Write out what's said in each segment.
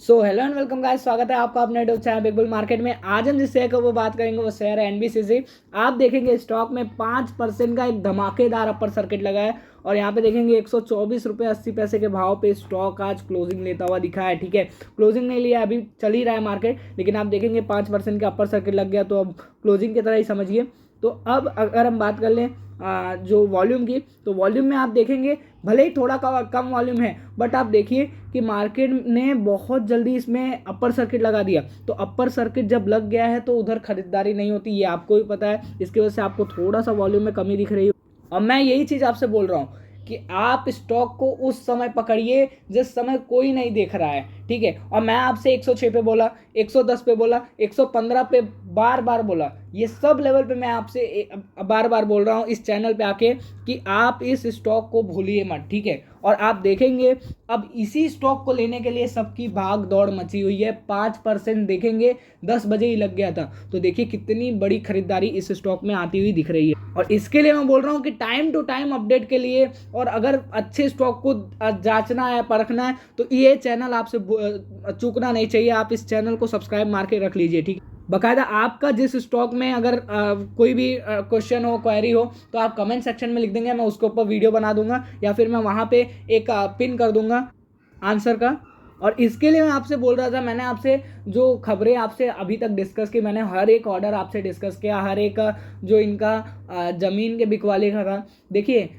So hello and welcome guys, स्वागत है आपका अपने YouTube channel big bull market में। आज हम जिस शेयर के ऊपर बात करेंगे वो शेयर है एनबीसीसी। आप देखेंगे स्टॉक में 5% का एक धमाकेदार अपर सर्किट लगा है और यहाँ पे देखेंगे 124 रुपये 80 पैसे के भाव पे स्टॉक आज क्लोजिंग लेता हुआ दिखा है। ठीक है, क्लोजिंग नहीं लिया, अभी चल ही रहा है मार्केट, लेकिन आप देखेंगे 5% का अपर सर्किट लग गया तो अब क्लोजिंग की तरह ही समझिए। तो अब अगर हम बात कर लें जो वॉल्यूम की, तो वॉल्यूम में आप देखेंगे भले ही थोड़ा कम वॉल्यूम है, बट आप देखिए कि मार्केट ने बहुत जल्दी इसमें अपर सर्किट लगा दिया। तो अपर सर्किट जब लग गया है तो उधर खरीदारी नहीं होती, ये आपको भी पता है। इसकी वजह से आपको थोड़ा सा वॉल्यूम में कमी दिख रही है और मैं यही चीज़ आपसे बोल रहा हूँ कि आप स्टॉक को उस समय पकड़िए जिस समय कोई नहीं देख रहा है। ठीक है, और मैं आपसे 106 पे बोला, 110 पे बोला, 115 पे बार बार बोला, ये सब लेवल पे मैं आपसे बार बार बोल रहा हूँ इस चैनल पे आके कि आप इस स्टॉक को भूलिए मत। ठीक है, और आप देखेंगे अब इसी स्टॉक को लेने के लिए सबकी भाग दौड़ मची हुई है। 5% देखेंगे 10 बजे ही लग गया था, तो देखिए कितनी बड़ी खरीदारी इस स्टॉक में आती हुई दिख रही है। और इसके लिए मैं बोल रहा हूँ कि टाइम टू टाइम अपडेट के लिए और अगर अच्छे स्टॉक को जांचना है, परखना है, तो ये चैनल आपसे चूकना नहीं चाहिए। आप इस चैनल को सब्सक्राइब मार के रख लीजिए। ठीक है, बाकायदा आपका जिस स्टॉक में अगर कोई भी क्वेश्चन हो, क्वेरी हो, तो आप कमेंट सेक्शन में लिख देंगे, मैं उसके ऊपर वीडियो बना दूंगा या फिर मैं वहाँ पे एक पिन कर दूंगा आंसर का। और इसके लिए मैं आपसे बोल रहा था, मैंने आपसे जो खबरें आपसे अभी तक डिस्कस की, मैंने हर एक ऑर्डर आपसे डिस्कस किया, हर एक जो इनका ज़मीन के बिकवाले का था। देखिए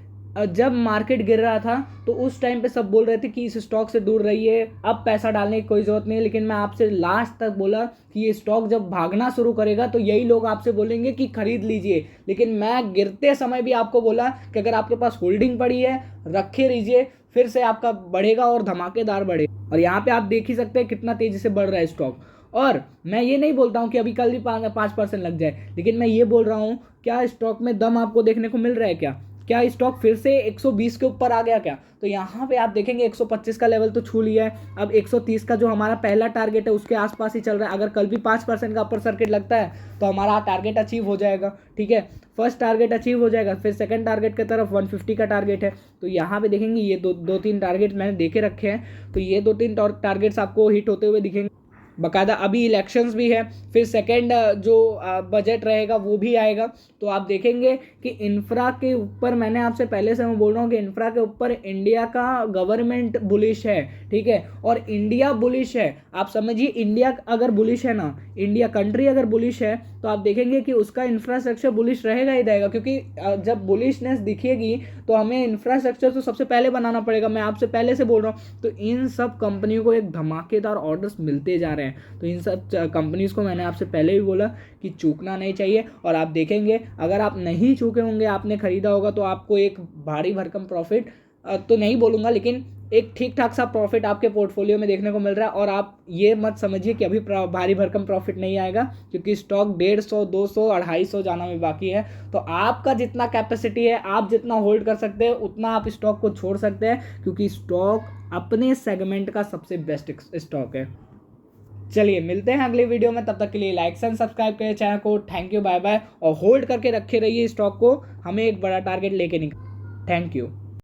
जब मार्केट गिर रहा था तो उस टाइम पे सब बोल रहे थे कि इस स्टॉक से दूर रहिए, अब पैसा डालने की कोई ज़रूरत नहीं है। लेकिन मैं आपसे लास्ट तक बोला कि ये स्टॉक जब भागना शुरू करेगा तो यही लोग आपसे बोलेंगे कि खरीद लीजिए। लेकिन मैं गिरते समय भी आपको बोला कि अगर आपके पास होल्डिंग पड़ी है रखे रहिए, फिर से आपका बढ़ेगा और धमाकेदार बढ़ेगा। और यहाँ पे आप देख ही सकते हैं कितना तेजी से बढ़ रहा है स्टॉक। और मैं ये नहीं बोलता हूँ कि अभी कल भी 5% लग जाए, लेकिन मैं ये बोल रहा हूँ क्या स्टॉक में दम आपको देखने को मिल रहा है? क्या स्टॉक फिर से 120 के ऊपर आ गया क्या? तो यहाँ पे आप देखेंगे 125 का लेवल तो छू लिया है, अब 130 का जो हमारा पहला टारगेट है उसके आसपास ही चल रहा है। अगर कल भी 5% का अपर सर्किट लगता है तो हमारा टारगेट अचीव हो जाएगा। ठीक है, फर्स्ट टारगेट अचीव हो जाएगा, फिर सेकंड टारगेट की तरफ 150 का टारगेट है। तो यहाँ पे देखेंगे ये दो तीन टारगेट मैंने देके रखे हैं, तो ये 2-3 टारगेट्स आपको हिट होते हुए दिखेंगे। बाकायदा अभी इलेक्शंस भी है, फिर सेकंड जो बजट रहेगा वो भी आएगा। तो आप देखेंगे कि इंफ्रा के ऊपर, मैंने आपसे पहले से मैं बोल रहा हूँ कि इंफ्रा के ऊपर इंडिया का गवर्नमेंट बुलिश है। ठीक है, और इंडिया बुलिश है। आप समझिए, इंडिया अगर बुलिश है ना, इंडिया कंट्री अगर बुलिश है, तो आप देखेंगे कि उसका इंफ्रास्ट्रक्चर बुलिश रहेगा ही रहेगा। क्योंकि जब बुलिशनेस दिखेगी तो हमें इंफ्रास्ट्रक्चर तो सबसे पहले बनाना पड़ेगा, मैं आपसे पहले से बोल रहा हूँ। तो इन सब कंपनियों को एक धमाकेदार ऑर्डर्स मिलते जा रहे हैं। तो इन सब कंपनीज को मैंने आपसे पहले भी बोला कि चूकना नहीं चाहिए। और आप देखेंगे अगर आप नहीं चूके होंगे, आपने खरीदा होगा, तो आपको एक भारी भरकम प्रॉफिट तो नहीं बोलूँगा, लेकिन एक ठीक ठाक सा प्रॉफिट आपके पोर्टफोलियो में देखने को मिल रहा है। और आप ये मत समझिए कि अभी भारी भरकम प्रॉफिट नहीं आएगा, क्योंकि स्टॉक 150, 200, 250 जाना में बाकी है। तो आपका जितना कैपेसिटी है, आप जितना होल्ड कर सकते हैं, उतना आप स्टॉक को छोड़ सकते हैं, क्योंकि स्टॉक अपने सेगमेंट का सबसे बेस्ट स्टॉक है। चलिए मिलते हैं अगले वीडियो में, तब तक के लिए लाइक एंड सब्सक्राइब करिए चैनल को। Thank you, bye bye. और होल्ड करके रखे रहिए स्टॉक को, हमें एक बड़ा टारगेट लेके निकल। Thank you.